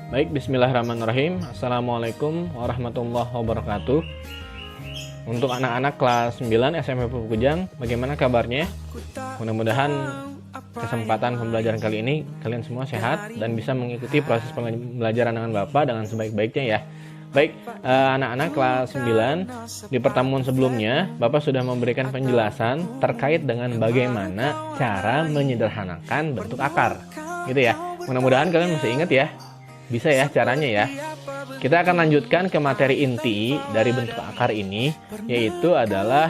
Baik, bismillahirrahmanirrahim. Assalamualaikum warahmatullahi wabarakatuh. Untuk anak-anak kelas 9 SMP Pupuk Kujang, bagaimana kabarnya? Mudah-mudahan kesempatan pembelajaran kali ini kalian semua sehat dan bisa mengikuti proses pembelajaran dengan Bapak dengan sebaik-baiknya ya. Baik, anak-anak kelas 9, di pertemuan sebelumnya Bapak sudah memberikan penjelasan terkait dengan bagaimana cara menyederhanakan bentuk akar. Gitu ya. Mudah-mudahan kalian masih ingat ya. Bisa ya caranya ya. Kita akan lanjutkan ke materi inti dari bentuk akar ini, yaitu adalah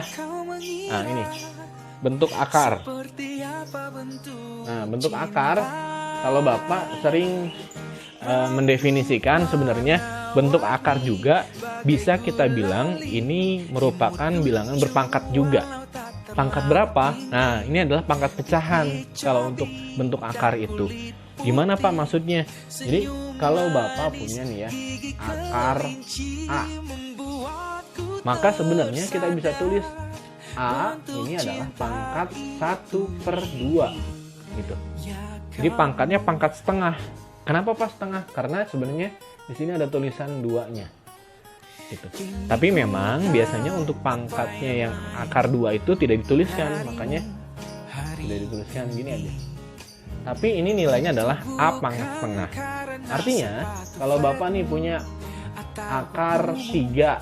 ini bentuk akar. Nah, bentuk akar, kalau Bapak sering mendefinisikan, sebenarnya bentuk akar juga bisa kita bilang ini merupakan bilangan berpangkat juga. Pangkat berapa? Nah, ini adalah pangkat pecahan kalau untuk bentuk akar itu. Gimana Pak maksudnya? Jadi kalau Bapak punya nih ya akar A, maka sebenarnya kita bisa tulis A ini adalah pangkat 1/2 gitu. Jadi pangkatnya pangkat setengah. Kenapa Pak setengah? Karena sebenarnya di sini ada tulisan 2-nya gitu. Tapi memang biasanya untuk pangkatnya yang akar 2 itu tidak dituliskan, makanya tidak dituliskan gini aja. Tapi ini nilainya adalah A pangkat setengah. Artinya kalau Bapak nih punya akar 3,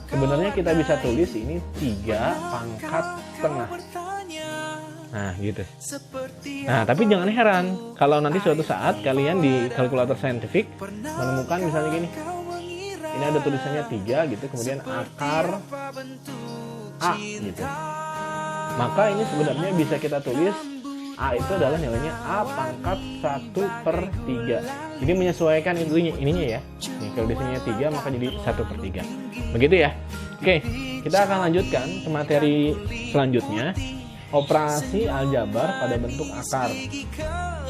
sebenarnya kita bisa tulis ini 3 pangkat setengah. Nah gitu. Nah tapi jangan heran kalau nanti suatu saat kalian di kalkulator saintifik menemukan misalnya gini, ini ada tulisannya 3 gitu, kemudian akar A gitu. Maka ini sebenarnya bisa kita tulis A itu adalah nilainya A pangkat 1/3. Jadi menyesuaikan ininya ya. Nih, kalau di sini 3 maka jadi 1/3. Begitu ya. Oke, kita akan lanjutkan ke materi selanjutnya, operasi aljabar pada bentuk akar.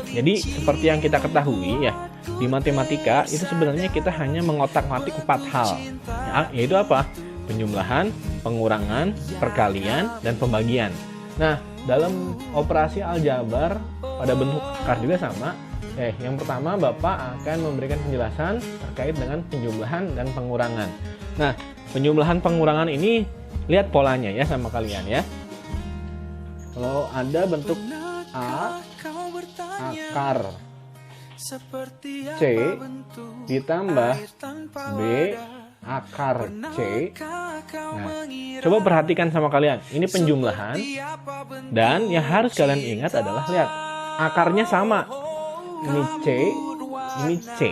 Jadi seperti yang kita ketahui ya, di matematika itu sebenarnya kita hanya mengotak-atik 4 hal. Ya, yaitu apa? Penjumlahan, pengurangan, perkalian, dan pembagian. Nah, dalam operasi aljabar pada bentuk akar juga sama. Yang pertama Bapak akan memberikan penjelasan terkait dengan penjumlahan dan pengurangan. Nah, penjumlahan pengurangan ini lihat polanya ya sama kalian ya. Kalau ada bentuk A akar C ditambah B akar C. Nah, coba perhatikan sama kalian. Ini penjumlahan. Dan yang harus kalian ingat adalah lihat, akarnya sama. Ini C, ini C.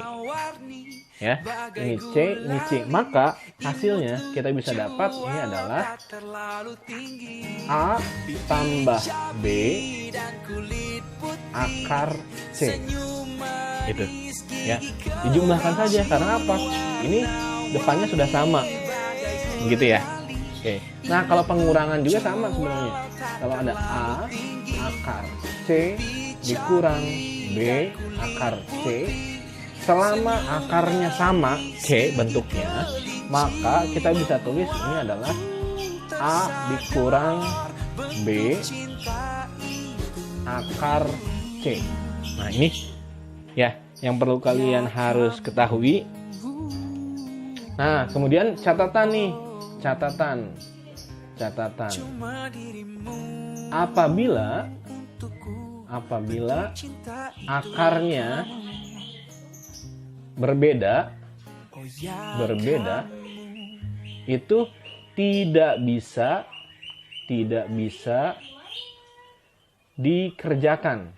Ya, ini C, ini C. Maka hasilnya kita bisa dapat ini adalah A tambah B akar C. Itu. Ya, dijumlahkan saja karena apa? Ini depannya sudah sama. Begitu ya. Oke. Nah, kalau pengurangan juga sama sebenarnya. Kalau ada A akar C dikurang B akar C, selama akarnya sama C bentuknya, maka kita bisa tulis ini adalah A dikurang B akar C. Nah, ini ya yang perlu kalian harus ketahui. Nah, kemudian catatan nih, catatan. Apabila akarnya berbeda, itu tidak bisa dikerjakan.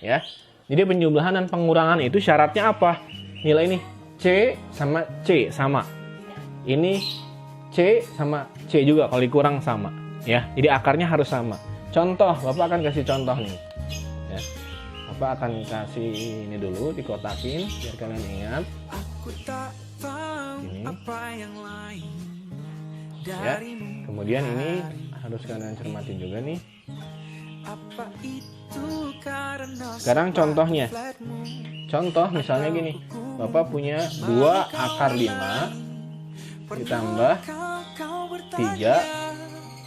Ya. Jadi penjumlahan dan pengurangan itu syaratnya apa? Nilai ini C sama C sama. Ini C sama C juga kalau dikurang sama. Ya, jadi akarnya harus sama. Contoh, Bapak akan kasih contoh nih. Ya. Bapak akan kasih ini dulu dikotakin biar kalian ingat. Ini. Ya. Kemudian ini harus kalian cermati juga nih. Sekarang contohnya. Contoh misalnya gini, Bapak punya 2 akar 5 ditambah 3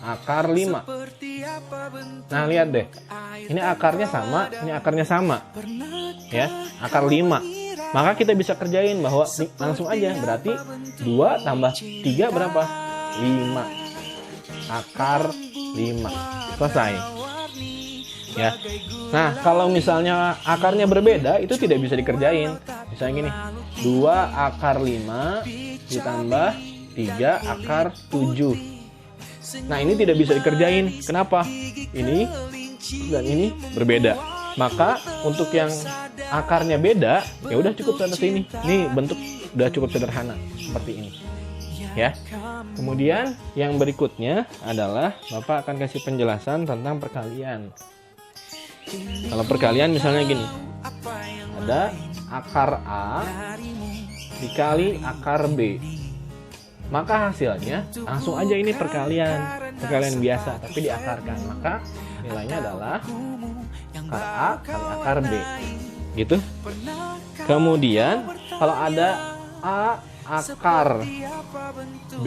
akar 5. Nah, lihat deh. Ini akarnya sama, ini akarnya sama. Ya, akar 5. Maka kita bisa kerjain bahwa langsung aja, berarti 2 tambah 3 berapa? 5. Akar 5. Selesai. Ya. Nah, kalau misalnya akarnya berbeda, itu tidak bisa dikerjain. Misalnya gini, 2 akar 5 ditambah 3 akar 7. Nah, ini tidak bisa dikerjain. Kenapa? Ini dan ini berbeda. Maka untuk yang akarnya beda, ya udah cukup sampai sini. Ini bentuk udah cukup sederhana seperti ini. Ya. Kemudian yang berikutnya adalah Bapak akan kasih penjelasan tentang perkalian. Kalau perkalian misalnya gini. Ada akar A dikali akar B. Maka hasilnya langsung aja ini perkalian biasa tapi diakarkan. Maka nilainya adalah akar A kali akar B. Gitu. Kemudian kalau ada A akar B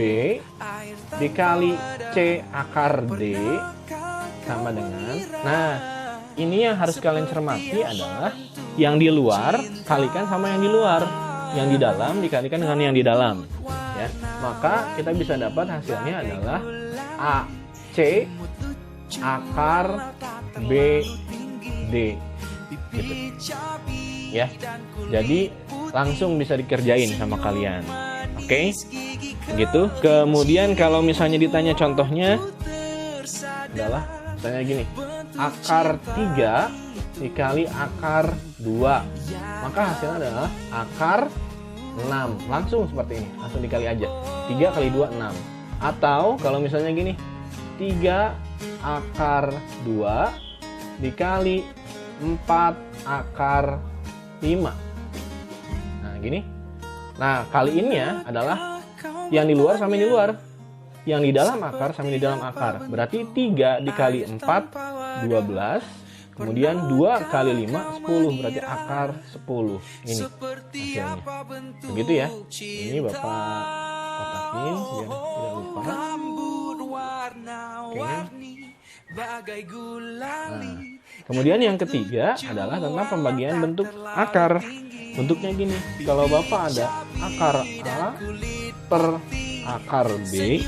dikali C akar D sama dengan, nah ini yang harus kalian cermati adalah yang di luar kalikan sama yang di luar, yang di dalam dikalikan dengan yang di dalam. Ya, maka kita bisa dapat hasilnya adalah AC akar BD gitu. Ya. Jadi langsung bisa dikerjain sama kalian. Oke? Gitu. Kemudian kalau misalnya ditanya contohnya adalah misalnya gini. Akar 3 dikali akar 2. Maka hasilnya adalah akar 6. Langsung seperti ini, langsung dikali aja. 3 kali 2, 6. Atau kalau misalnya gini, 3 akar 2 dikali 4 akar 5. Nah, gini. Nah, kaliinnya adalah yang di luar sama yang di luar. Yang di dalam akar sama yang di dalam akar. Berarti 3 dikali 4, 12. Kemudian 2 kali 5, 10. Berarti akar 10. Ini hasilnya. Begitu ya. Ini Bapak kotakin biar tidak lupa. Oke. Nah, kemudian yang ketiga adalah tentang pembagian bentuk akar. Bentuknya gini. Kalau Bapak ada akar A per akar B,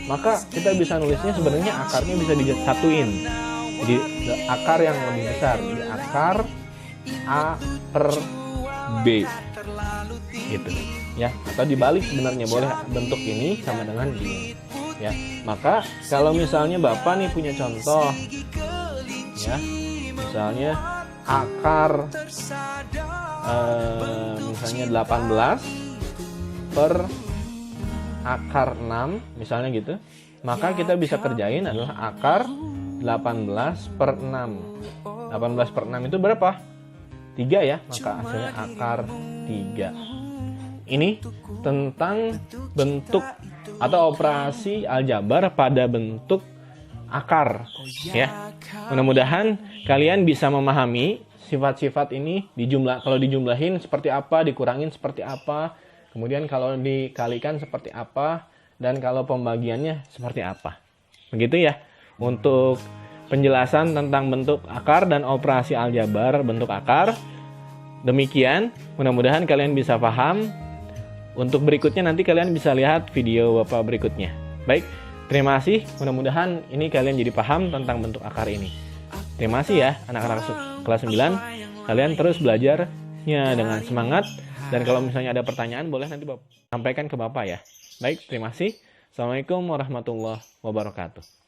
maka kita bisa nulisnya sebenarnya akarnya bisa disatuin. Jadi akar yang lebih besar, jadi akar A per B gitu ya, atau dibalik sebenarnya boleh bentuk ini sama dengan ini ya. Maka kalau misalnya Bapak nih punya contoh ya, misalnya akar misalnya 18 per akar 6 misalnya gitu, maka kita bisa kerjain adalah akar 18 per 6. 18 per 6 itu berapa? 3 ya, maka hasilnya akar 3. Ini tentang bentuk atau operasi aljabar pada bentuk akar ya. Mudah-mudahan kalian bisa memahami sifat-sifat ini, kalau dijumlahin seperti apa, dikurangin seperti apa, kemudian kalau dikalikan seperti apa, dan kalau pembagiannya seperti apa. Begitu ya untuk penjelasan tentang bentuk akar dan operasi aljabar bentuk akar. Demikian, mudah-mudahan kalian bisa paham. Untuk berikutnya nanti kalian bisa lihat video Bapak berikutnya. Baik, terima kasih. Mudah-mudahan ini kalian jadi paham tentang bentuk akar ini. Terima kasih ya anak-anak kelas 9. Kalian terus belajarnya dengan semangat. Dan kalau misalnya ada pertanyaan boleh nanti Bapak sampaikan ke Bapak ya. Baik, terima kasih. Assalamualaikum warahmatullahi wabarakatuh.